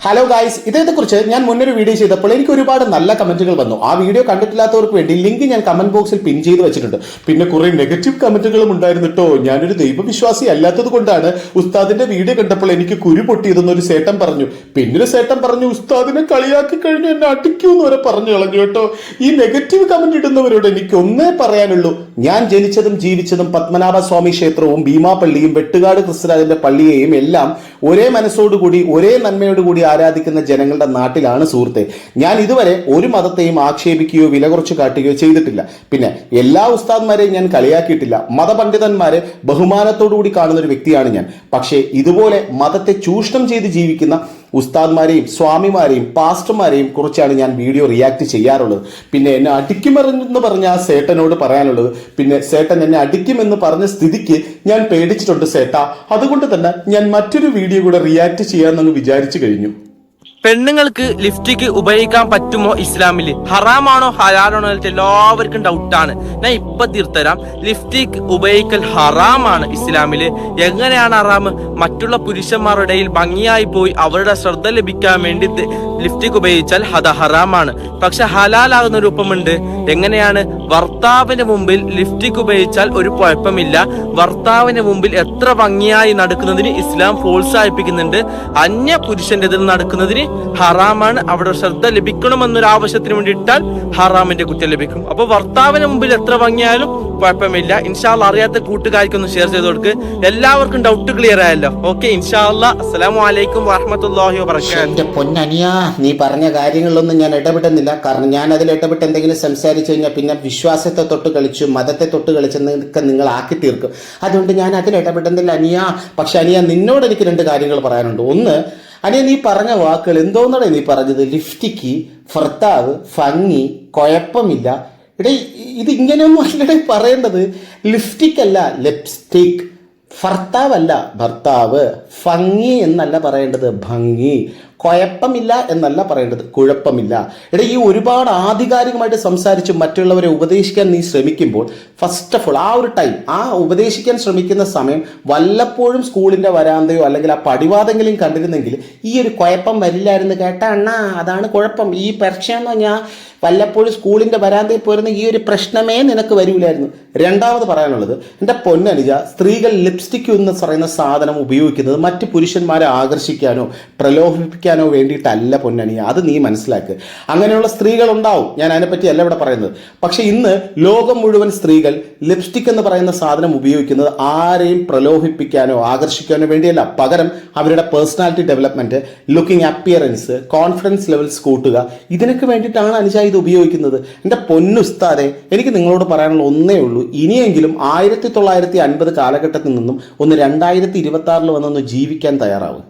Hello guys, ഇതേക്കുറിച്ച് ഞാൻ മുന്നൊരു video ചെയ്തപ്പോൾ എനിക്ക് ഒരുപാട് നല്ല കമന്റുകൾ വന്നു. ആ വീഡിയോ കണ്ടിട്ടില്ലാത്തവർക്ക് വേണ്ടി ലിങ്ക് ഞാൻ കമന്റ് ബോക്സിൽ പിൻ ചെയ്ത് വെച്ചിട്ടുണ്ട്. പിന്നെ കുറെ നെഗറ്റീവ് കമന്റുകളും ഉണ്ടായിരുന്നു കേട്ടോ. ഞാനൊരു ദൈവവിശ്വാസി അല്ലാത്തത് കൊണ്ടാണ് ഉസ്താദിന്റെ വീഡിയോ കണ്ടപ്പോൾ എനിക്ക് കുരു പൊട്ടിയതെന്ന് ഒരു സേട്ടൻ പറഞ്ഞു. പിന്നൊരു സേട്ടൻ പറഞ്ഞു ഉസ്താദിനെ കളിയാക്കി കഴിഞ്ഞ് എന്നെ അടിക്കൂന്ന് വരെ പറഞ്ഞു കളഞ്ഞു കേട്ടോ. ഈ നെഗറ്റീവ് കമന്റ് ഇടുന്നവരോട് എനിക്ക് ഒന്നേ പറയാനുള്ളൂ, ഞാൻ ജനിച്ചതും ജീവിച്ചതും പത്മനാഭ സ്വാമി ക്ഷേത്രവും ഭീമാപള്ളിയും വെട്ടുകാട് ക്രിസ്തുരാജന്റെ പള്ളിയെയും എല്ലാം ഒരേ മനസ്സോടുകൂടി ഒരേ നന്മയോടുകൂടി ആരാധിക്കുന്ന ജനങ്ങളുടെ നാട്ടിലാണ് സുഹൃത്തെ. ഞാൻ ഇതുവരെ ഒരു മതത്തെയും ആക്ഷേപിക്കുകയോ വില കുറച്ച് കാട്ടുകയോ ചെയ്തിട്ടില്ല. പിന്നെ എല്ലാ ഉസ്താദ്മാരെയും ഞാൻ കളിയാക്കിയിട്ടില്ല. മതപണ്ഡിതന്മാരെ ബഹുമാനത്തോടുകൂടി കാണുന്ന ഒരു വ്യക്തിയാണ് ഞാൻ. പക്ഷേ ഇതുപോലെ മതത്തെ ചൂഷണം ചെയ്ത് ജീവിക്കുന്ന ഉസ്താദ്മാരെയും സ്വാമിമാരെയും പാസ്റ്റർമാരെയും കുറിച്ചാണ് ഞാൻ വീഡിയോ റിയാക്ട് ചെയ്യാറുള്ളത്. പിന്നെ എന്നെ അടിക്കുമെന്ന് പറഞ്ഞ ആ സേട്ടനോട് പറയാനുള്ളത്, പിന്നെ സേട്ടൻ എന്നെ അടിക്കുമെന്ന് പറഞ്ഞ സ്ഥിതിക്ക് ഞാൻ പേടിച്ചിട്ടുണ്ട് സേട്ട. അതുകൊണ്ട് തന്നെ ഞാൻ മറ്റൊരു വീഡിയോ കൂടെ റിയാക്ട് ചെയ്യാമെന്ന് വിചാരിച്ചു കഴിഞ്ഞു. പെണ്ണുങ്ങൾക്ക് ലിപ്സ്റ്റിക് ഉപയോഗിക്കാൻ പറ്റുമോ ഇസ്ലാമില്? ഹറാമാണോ ഹലാലാണോ എല്ലാവർക്കും ഡൗട്ടാണ്. ഞാൻ ഇപ്പൊ തീർത്തരാം. ലിപ്സ്റ്റിക് ഉപയോഗിക്കൽ ഹറാമാണ് ഇസ്ലാമില്. എങ്ങനെയാണ് ഹറാം? മറ്റുള്ള പുരുഷന്മാരുടെ ഇടയിൽ ഭംഗിയായി പോയി അവരുടെ ശ്രദ്ധ ലഭിക്കാൻ വേണ്ടി ലിപ്സ്റ്റിക് ഉപയോഗിച്ചാൽ അത് ഹറാമാണ്. പക്ഷെ ഹലാലാകുന്ന രൂപമുണ്ട്. എങ്ങനെയാണ്? ഭർത്താവിന്റെ മുമ്പിൽ ലിപ്സ്റ്റിക് ഉപയോഗിച്ചാൽ ഒരു കുഴപ്പമില്ല. ഭർത്താവിന്റെ മുമ്പിൽ എത്ര ഭംഗിയായി നടക്കുന്നതിന് ഇസ്ലാം പ്രോത്സാഹിപ്പിക്കുന്നുണ്ട്. അന്യ പുരുഷന്റെ ഇതിൽ നടക്കുന്നതിന് ഹറാമാണ്. അവിടെ ശ്രദ്ധ ലഭിക്കണമെന്നൊരു ആവശ്യത്തിന് വേണ്ടി ഇട്ടാൽ ഹറാമിന്റെ കുറ്റം ലഭിക്കും. അപ്പൊ ഭർത്താവിന് മുമ്പിൽ എത്ര ഭംഗിയായാലും കുഴപ്പമില്ല. ഇൻഷാ അല്ലാഹ് അറിയാത്ത കൂട്ടുകാർക്കൊന്ന് ഷെയർ ചെയ്ത് കൊടുക്ക്. എല്ലാവർക്കും ഡൗട്ട് ക്ലിയർ ആയല്ലോ. ഓക്കെ, ഇൻഷാ അല്ലാഹ്. അസ്സലാമു അലൈക്കും വറഹ്മത്തുള്ളാഹി വബറകാതുഹു. എന്റെ പൊന്നനിയാ, നീ പറഞ്ഞ കാര്യങ്ങളിലൊന്നും ഞാൻ ഇടപെടുന്നില്ല. കാരണം ഞാൻ അതിൽ ഇടപെട്ട് എന്തെങ്കിലും സംസാരിച്ചു കഴിഞ്ഞാൽ പിന്നെ വിശ്വാസത്തെ തൊട്ട് കളിച്ചു മതത്തെ തൊട്ട് കളിച്ചെന്നൊക്കെ നിങ്ങൾ ആക്കി തീർക്കും. അതുകൊണ്ട് ഞാൻ അതിൽ ഇടപെടുന്നില്ല അനിയാ. പക്ഷെ അനിയ, നിന്നോട് എനിക്ക് രണ്ട് കാര്യങ്ങൾ പറയാനുണ്ട്. ഒന്ന്, അനിയ, നീ പറഞ്ഞ വാക്കുകൾ എന്തോന്നാണ് നീ പറഞ്ഞത്? ലിപ്സ്റ്റിക്ക്, ഭർത്താവ്, ഭംഗി, കുഴപ്പമില്ല. ഇവിടെ ഇത് ഇങ്ങനെയൊന്നും അല്ലേ പറയേണ്ടത്. ലിപ്സ്റ്റിക് അല്ല ലിപ്സ്റ്റിക്, ഭർത്താവല്ല ഭർത്താവ്, ഭംഗി എന്നല്ല പറയേണ്ടത് ഭംഗി, കുഴപ്പമില്ല എന്നല്ല പറയേണ്ടത് കുഴപ്പമില്ല. എടാ, ഈ ഒരുപാട് ആധികാരികമായിട്ട് സംസാരിച്ച് മറ്റുള്ളവരെ ഉപദേശിക്കാൻ നീ ശ്രമിക്കുമ്പോൾ ഫസ്റ്റ് ഓഫ് ഓൾ ആ ഒരു ടൈം, ആ ഉപദേശിക്കാൻ ശ്രമിക്കുന്ന സമയം വല്ലപ്പോഴും സ്കൂളിന്റെ വരാന്തയോ അല്ലെങ്കിൽ ആ പടിവാതെങ്കിലും കണ്ടിരുന്നെങ്കിൽ ഈ ഒരു കുഴപ്പം വരില്ലായിരുന്നു. കേട്ടാ അണ്ണാ, അതാണ് കുഴപ്പം. ഈ പരീക്ഷയെന്ന് പറഞ്ഞാൽ വല്ലപ്പോഴും സ്കൂളിന്റെ വരാന്തയിൽ പോരുന്ന ഈ ഒരു പ്രശ്നമേ നിനക്ക് വരൂലായിരുന്നു. രണ്ടാമത് പറയാനുള്ളത്, എൻ്റെ പൊന്നനുജ, സ്ത്രീകൾ ലിപ്സ്റ്റിക് എന്ന് പറയുന്ന സാധനം ഉപയോഗിക്കുന്നത് മറ്റ് പുരുഷന്മാരെ ആകർഷിക്കാനോ പ്രലോഭിപ്പിക്കാനോ വേണ്ടിയിട്ടല്ല പൊന്നനിയ. അത് നീ മനസ്സിലാക്കുക. അങ്ങനെയുള്ള സ്ത്രീകൾ ഉണ്ടാവും, ഞാൻ അതിനെപ്പറ്റി അല്ല ഇവിടെ പറയുന്നത്. പക്ഷെ ഇന്ന് ലോകം മുഴുവൻ സ്ത്രീകൾ ലിപ്സ്റ്റിക് എന്ന് പറയുന്ന സാധനം ഉപയോഗിക്കുന്നത് ആരെയും പ്രലോഭിപ്പിക്കാനോ ആകർഷിക്കാനോ വേണ്ടിയല്ല. പകരം അവരുടെ personality development, looking appearance, confidence levels കൂട്ടുക, ഇതിനൊക്കെ വേണ്ടിയിട്ടാണ് അനുജ ഇത് ഉപയോഗിക്കുന്നത്. എൻ്റെ പൊന്നുസ്താദെ, എനിക്ക് നിങ്ങളോട് പറയാനുള്ള ഒന്നേ ഉള്ളൂ, ഇനിയെങ്കിലും 1950 കാലഘട്ടത്തിൽ നിന്നും ഒന്ന് 2026 വന്നൊന്ന് ജീവിക്കാൻ തയ്യാറാവും.